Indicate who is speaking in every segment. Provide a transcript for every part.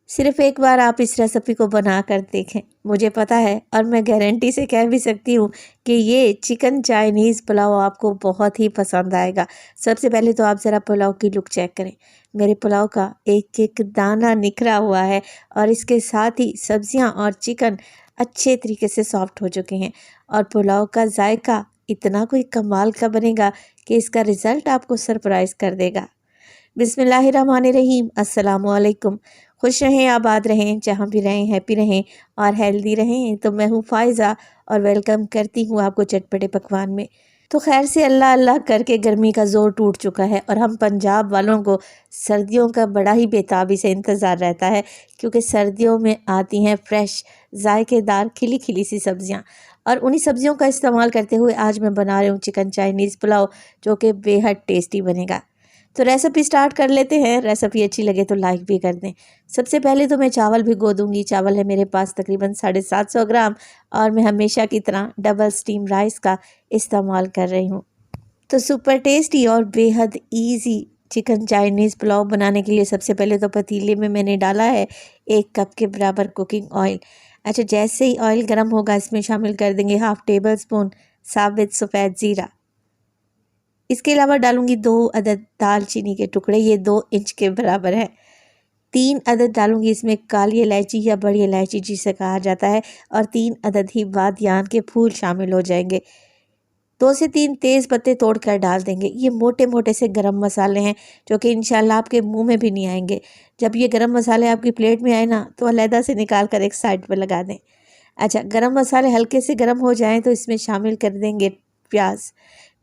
Speaker 1: सिर्फ एक बार आप इस रेसिपी को बना कर देखें, मुझे पता है और मैं गारंटी से कह भी सकती हूँ कि ये चिकन चाइनीज़ पुलाव आपको बहुत ही पसंद आएगा। सबसे पहले तो आप ज़रा पुलाव की लुक चेक करें। मेरे पुलाव का एक एक दाना निखरा हुआ है और इसके साथ ही सब्जियाँ और चिकन अच्छे तरीके से सॉफ्ट हो चुके हैं और पुलाव का जायका इतना कोई कमाल का बनेगा कि इसका रिज़ल्ट आपको सरप्राइज़ कर देगा। बिस्मिल्लाहिर्रहमानिर्रहीम, अस्सलामुअलैकुम। खुश रहें, आबाद रहें, जहाँ भी रहें हैप्पी रहें और हेल्दी रहें। तो मैं हूँ फ़ायज़ा और वेलकम करती हूँ आपको चटपटे पकवान में। तो खैर से अल्लाह अल्लाह करके गर्मी का ज़ोर टूट चुका है और हम पंजाब वालों को सर्दियों का बड़ा ही बेताबी से इंतज़ार रहता है, क्योंकि सर्दियों में आती हैं फ्रेश जायकेदार खिली खिली सी सब्ज़ियाँ। और उन्हीं सब्ज़ियों का इस्तेमाल करते हुए आज मैं बना रही हूँ चिकन चाइनीज़ पुलाव, जो कि बेहद टेस्टी बनेगा। तो रेसिपी स्टार्ट कर लेते हैं। रेसिपी अच्छी लगे तो लाइक भी कर दें। सबसे पहले तो मैं चावल भिगो दूंगी। चावल है मेरे पास तकरीबन 750 ग्राम और मैं हमेशा की तरह डबल स्टीम राइस का इस्तेमाल कर रही हूँ। तो सुपर टेस्टी और बेहद ईजी चिकन चाइनीज़ पुलाव बनाने के लिए सबसे पहले तो पतीले में मैंने डाला है 1 कप के बराबर कुकिंग ऑयल। अच्छा, जैसे ही ऑयल गर्म होगा इसमें शामिल कर देंगे 1/2 टेबल स्पून साबित सफ़ेद ज़ीरा। इसके अलावा डालूंगी 2 अदद दालचीनी के टुकड़े, ये 2 इंच के बराबर है। 3 अदद डालूंगी इसमें काली इलायची या बड़ी इलायची जिसे कहा जाता है और 3 अदद ही बादियान के फूल शामिल हो जाएंगे। 2 से 3 तेज़ पत्ते तोड़कर डाल देंगे। ये मोटे मोटे से गरम मसाले हैं जो कि इंशाल्लाह आपके मुंह में भी नहीं आएंगे। जब ये गरम मसाले आपकी प्लेट में आए ना तो अलहदा से निकाल कर एक साइड पर लगा दें। अच्छा, गरम मसाले हल्के से गरम हो जाएं तो इसमें शामिल कर देंगे प्याज।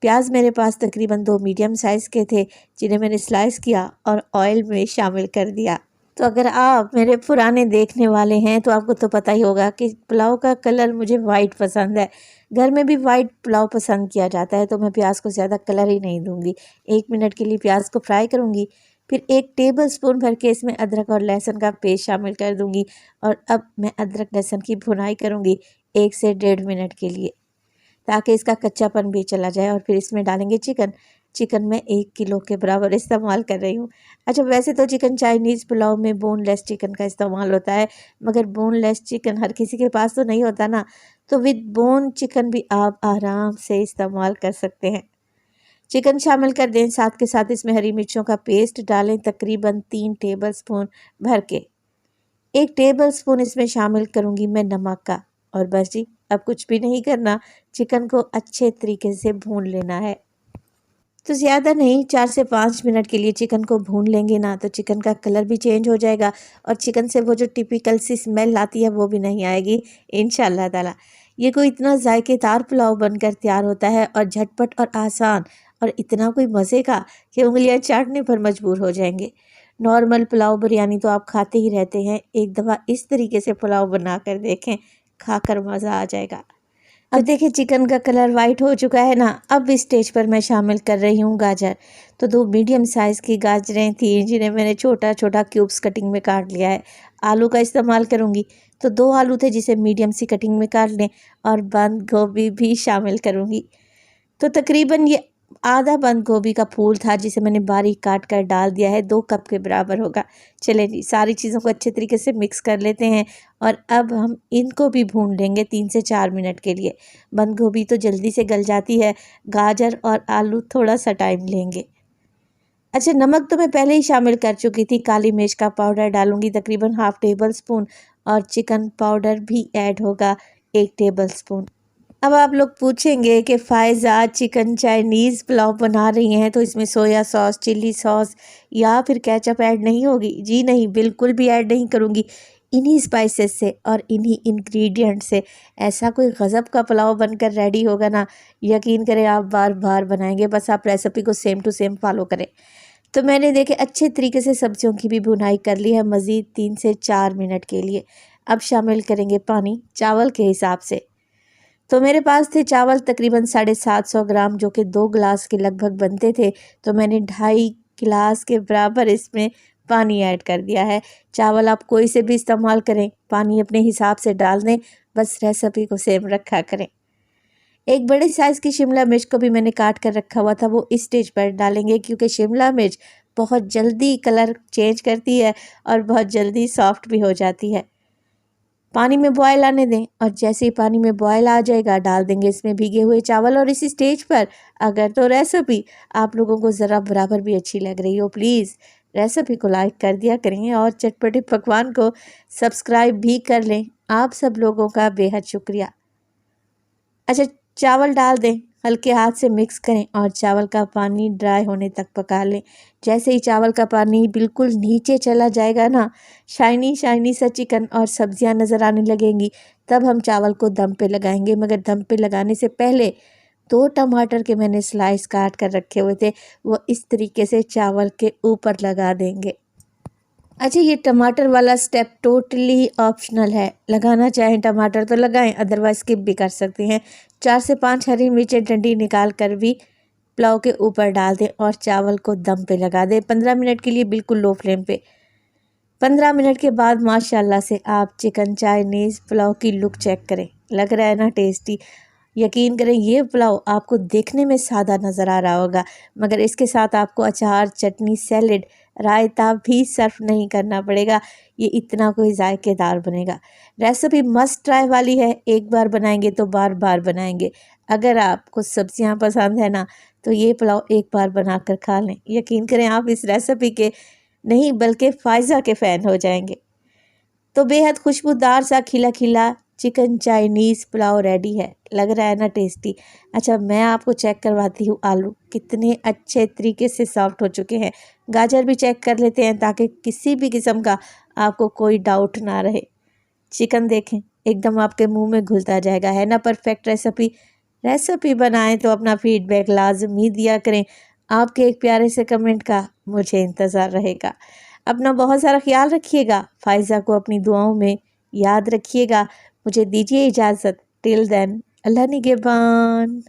Speaker 1: प्याज मेरे पास तकरीबन 2 मीडियम साइज़ के थे, जिन्हें मैंने स्लाइस किया और ऑयल में शामिल कर दिया। तो अगर आप मेरे पुराने देखने वाले हैं तो आपको तो पता ही होगा कि पुलाव का कलर मुझे वाइट पसंद है। घर में भी वाइट पुलाव पसंद किया जाता है, तो मैं प्याज को ज़्यादा कलर ही नहीं दूंगी। 1 मिनट के लिए प्याज को फ्राई करूंगी। फिर 1 टेबल स्पून भर के इसमें अदरक और लहसुन का पेस्ट शामिल कर दूंगी और अब मैं अदरक लहसुन की भुनाई करूंगी 1 से 1.5 मिनट के लिए, ताकि इसका कच्चापन भी चला जाए। और फिर इसमें डालेंगे चिकन। चिकन मैं 1 किलो के बराबर इस्तेमाल कर रही हूँ। अच्छा, वैसे तो चिकन चाइनीज़ पुलाव में बोनलेस चिकन का इस्तेमाल होता है, मगर बोनलेस चिकन हर किसी के पास तो नहीं होता ना, तो विद बोन चिकन भी आप आराम से इस्तेमाल कर सकते हैं। चिकन शामिल कर दें, साथ के साथ इसमें हरी मिर्चों का पेस्ट डालें तकरीबन 3 टेबल स्पून भर के। 1 टेबल स्पून इसमें शामिल करूँगी मैं नमक का। और बस जी, अब कुछ भी नहीं करना, चिकन को अच्छे तरीके से भून लेना है। तो ज़्यादा नहीं, 4 से 5 मिनट के लिए चिकन को भून लेंगे ना तो चिकन का कलर भी चेंज हो जाएगा और चिकन से वो जो टिपिकल सी स्मेल आती है वो भी नहीं आएगी इंशाअल्लाह ताला। ये कोई इतना जायकेदार पुलाव बनकर तैयार होता है और झटपट और आसान और इतना कोई मज़े का कि उंगलियां चाटने पर मजबूर हो जाएंगे। नॉर्मल पुलाव बिरयानी तो आप खाते ही रहते हैं, एक दफ़ा इस तरीके से पुलाव बना कर देखें, खाकर मज़ा आ जाएगा। अब देखिए चिकन का कलर वाइट हो चुका है ना। अब इस स्टेज पर मैं शामिल कर रही हूँ गाजर। तो 2 मीडियम साइज़ की गाजरें थी जिन्हें मैंने छोटा छोटा क्यूब्स कटिंग में काट लिया है। आलू का इस्तेमाल करूँगी तो 2 आलू थे जिसे मीडियम सी कटिंग में काट लें और बंद गोभी भी शामिल करूँगी। तो तकरीबन ये आधा बंद गोभी का फूल था जिसे मैंने बारीक काट कर डाल दिया है, 2 कप के बराबर होगा। चलें जी, सारी चीज़ों को अच्छे तरीके से मिक्स कर लेते हैं और अब हम इनको भी भून लेंगे 3 से 4 मिनट के लिए। बंद गोभी तो जल्दी से गल जाती है, गाजर और आलू थोड़ा सा टाइम लेंगे। अच्छा, नमक तो मैं पहले ही शामिल कर चुकी थी। काली मिर्च का पाउडर डालूंगी तकरीबन 1/2 टेबल स्पून और चिकन पाउडर भी ऐड होगा 1 टेबल स्पून। अब आप लोग पूछेंगे कि फ़ायज़ा चिकन चाइनीज़ पुलाव बना रही हैं तो इसमें सोया सॉस, चिल्ली सॉस या फिर केचप ऐड नहीं होगी? जी नहीं, बिल्कुल भी ऐड नहीं करूँगी। इन्हीं स्पाइसेस से और इन्हीं इंग्रेडिएंट से ऐसा कोई गज़ब का पुलाव बनकर रेडी होगा ना, यकीन करें आप बार बार बनाएंगे। बस आप रेसिपी को सेम टू सेम फॉलो करें। तो मैंने देखे अच्छे तरीके से सब्जियों की भी भुनाई कर ली है मज़ीद 3 से 4 मिनट के लिए। अब शामिल करेंगे पानी चावल के हिसाब से। तो मेरे पास थे चावल तकरीबन 750 ग्राम, जो कि 2 गिलास के लगभग बनते थे। तो मैंने 2.5 गिलास के बराबर इसमें पानी ऐड कर दिया है। चावल आप कोई से भी इस्तेमाल करें, पानी अपने हिसाब से डाल दें, बस रेसिपी को सेम रखा करें। 1 बड़े साइज़ की शिमला मिर्च को भी मैंने काट कर रखा हुआ था, वो इस स्टेज पर डालेंगे क्योंकि शिमला मिर्च बहुत जल्दी कलर चेंज करती है और बहुत जल्दी सॉफ्ट भी हो जाती है। पानी में बॉयल आने दें और जैसे ही पानी में बॉयल आ जाएगा डाल देंगे इसमें भीगे हुए चावल। और इसी स्टेज पर अगर तो रेसिपी आप लोगों को ज़रा बराबर भी अच्छी लग रही हो, प्लीज़ रेसिपी को लाइक कर दिया करें और चटपटे पकवान को सब्सक्राइब भी कर लें। आप सब लोगों का बेहद शुक्रिया। अच्छा, चावल डाल दें, हल्के हाथ से मिक्स करें और चावल का पानी ड्राई होने तक पका लें। जैसे ही चावल का पानी बिल्कुल नीचे चला जाएगा ना, शाइनी शाइनी सा चिकन और सब्जियां नज़र आने लगेंगी, तब हम चावल को दम पे लगाएंगे। मगर दम पे लगाने से पहले 2 टमाटर के मैंने स्लाइस काट कर रखे हुए थे, वो इस तरीके से चावल के ऊपर लगा देंगे। अच्छा, ये टमाटर वाला स्टेप टोटली ऑप्शनल है, लगाना चाहें टमाटर तो लगाएं, अदरवाइज स्किप भी कर सकते हैं। 4 से 5 हरी मिर्चें डंडी निकाल कर भी पुलाव के ऊपर डाल दें और चावल को दम पे लगा दें 15 मिनट के लिए, बिल्कुल लो फ्लेम पे। 15 मिनट के बाद माशाल्लाह से आप चिकन चाइनीज़ पुलाव की लुक चेक करें, लग रहा है ना टेस्टी। यकीन करें ये पुलाव आपको देखने में सादा नज़र आ रहा होगा, मगर इसके साथ आपको अचार, चटनी, सैलेड, रायता भी सर्व नहीं करना पड़ेगा। ये इतना कोई जायकेदार बनेगा। रेसिपी मस्ट ट्राई वाली है, एक बार बनाएंगे तो बार बार बनाएंगे। अगर आपको सब्जियां पसंद है ना, तो ये पुलाव एक बार बनाकर खा लें। यकीन करें आप इस रेसिपी के नहीं बल्कि फ़ायज़ा के फ़ैन हो जाएंगे। तो बेहद खुशबूदार सा खिला खिला चिकन चाइनीज़ पुलाव रेडी है, लग रहा है ना टेस्टी। अच्छा, मैं आपको चेक करवाती हूँ आलू कितने अच्छे तरीके से सॉफ्ट हो चुके हैं। गाजर भी चेक कर लेते हैं ताकि किसी भी किस्म का आपको कोई डाउट ना रहे। चिकन देखें, एकदम आपके मुंह में घुलता जाएगा, है ना परफेक्ट रेसिपी। रेसिपी बनाएं तो अपना फीडबैक लाजमी दिया करें। आपके एक प्यारे से कमेंट का मुझे इंतज़ार रहेगा। अपना बहुत सारा ख्याल रखिएगा, फ़ायज़ा को अपनी दुआओं में याद रखिएगा। मुझे दीजिए इजाज़त। टिल देन, अल्लाह निगहबान।